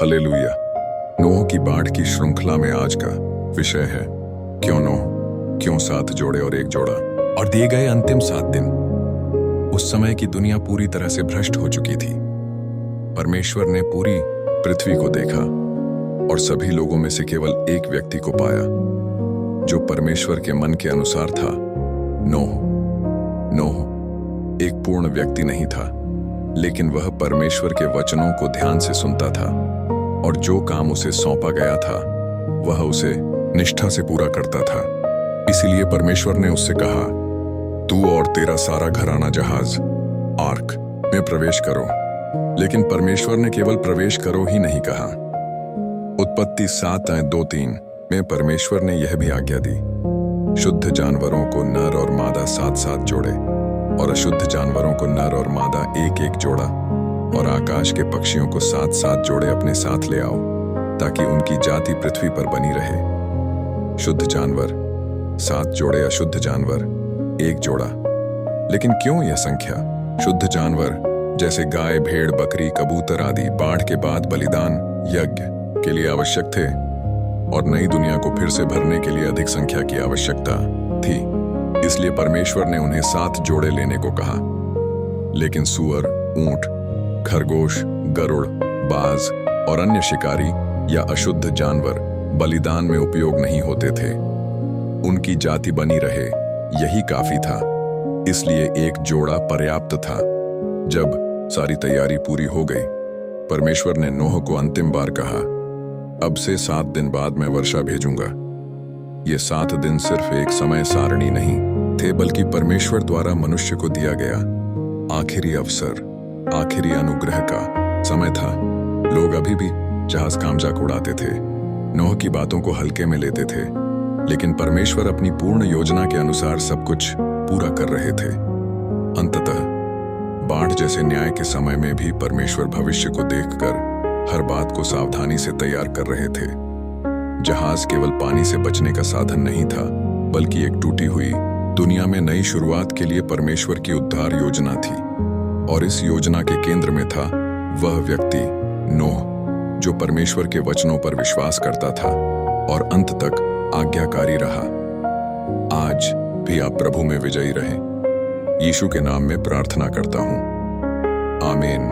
Hallelujah. नूह की बाढ़ की श्रृंखला में आज का विषय है क्यों नूह, क्यों 7 जोड़े और 1 जोड़ा। और दिए गए अंतिम 7 दिन। उस समय की दुनिया पूरी तरह से भ्रष्ट हो चुकी थी। परमेश्वर ने पूरी पृथ्वी को देखा और सभी लोगों में से केवल एक व्यक्ति को पाया जो परमेश्वर के मन के अनुसार था। नूह एक पूर्ण व्यक्ति नहीं था, लेकिन वह परमेश्वर के वचनों को ध्यान से सुनता था और जो काम उसे सौंपा गया था वह उसे निष्ठा से पूरा करता था। इसीलिए परमेश्वर ने उससे कहा, तू और तेरा सारा घराना जहाज आर्क में प्रवेश करो। लेकिन परमेश्वर ने केवल प्रवेश करो ही नहीं कहा। उत्पत्ति 7:2-3 में परमेश्वर ने यह भी आज्ञा दी, शुद्ध जानवरों को नर और मादा 7-7 जोड़े और अशुद्ध जानवरों को नर और मादा 1-1 जोड़ा, और आकाश के पक्षियों को 7-7 जोड़े अपने साथ ले आओ ताकि उनकी जाति पृथ्वी पर बनी रहे। शुद्ध जानवर 7 जोड़े, अशुद्ध जानवर 1 जोड़ा। लेकिन क्यों यह संख्या? शुद्ध जानवर जैसे गाय, भेड़, बकरी, कबूतर आदि बाढ़ के बाद बलिदान यज्ञ के लिए आवश्यक थे और नई दुनिया को फिर से भरने के लिए अधिक संख्या की आवश्यकता थी। इसलिए परमेश्वर ने उन्हें 7 जोड़े लेने को कहा। लेकिन सूअर, ऊंट, खरगोश, गरुड़, बाज और अन्य शिकारी या अशुद्ध जानवर बलिदान में उपयोग नहीं होते थे। उनकी जाति बनी रहे यही काफी था। इसलिए 1 जोड़ा पर्याप्त था। जब सारी तैयारी पूरी हो गई, परमेश्वर ने नूह को अंतिम बार कहा, अब से 7 दिन बाद मैं वर्षा भेजूंगा। ये 7 दिन सिर्फ एक समय सारणी नहीं थे, बल्कि परमेश्वर द्वारा मनुष्य को दिया गया आखिरी अवसर, आखिरी अनुग्रह का समय था। लोग अभी भी जहाज का मजाक उड़ाते थे, नूह की बातों को हल्के में लेते थे, लेकिन परमेश्वर अपनी पूर्ण योजना के अनुसार सब कुछ पूरा कर रहे थे। अंततः बाढ़ जैसे न्याय के समय में भी परमेश्वर भविष्य को देखकर हर बात को सावधानी से तैयार कर रहे थे। जहाज केवल पानी से बचने का साधन नहीं था, बल्कि एक टूटी हुई दुनिया में नई शुरुआत के लिए परमेश्वर की उद्धार योजना थी। और इस योजना के केंद्र में था वह व्यक्ति नूह, जो परमेश्वर के वचनों पर विश्वास करता था और अंत तक आज्ञाकारी रहा। आज भी आप प्रभु में विजयी रहें। यीशु के नाम में प्रार्थना करता हूं, आमीन।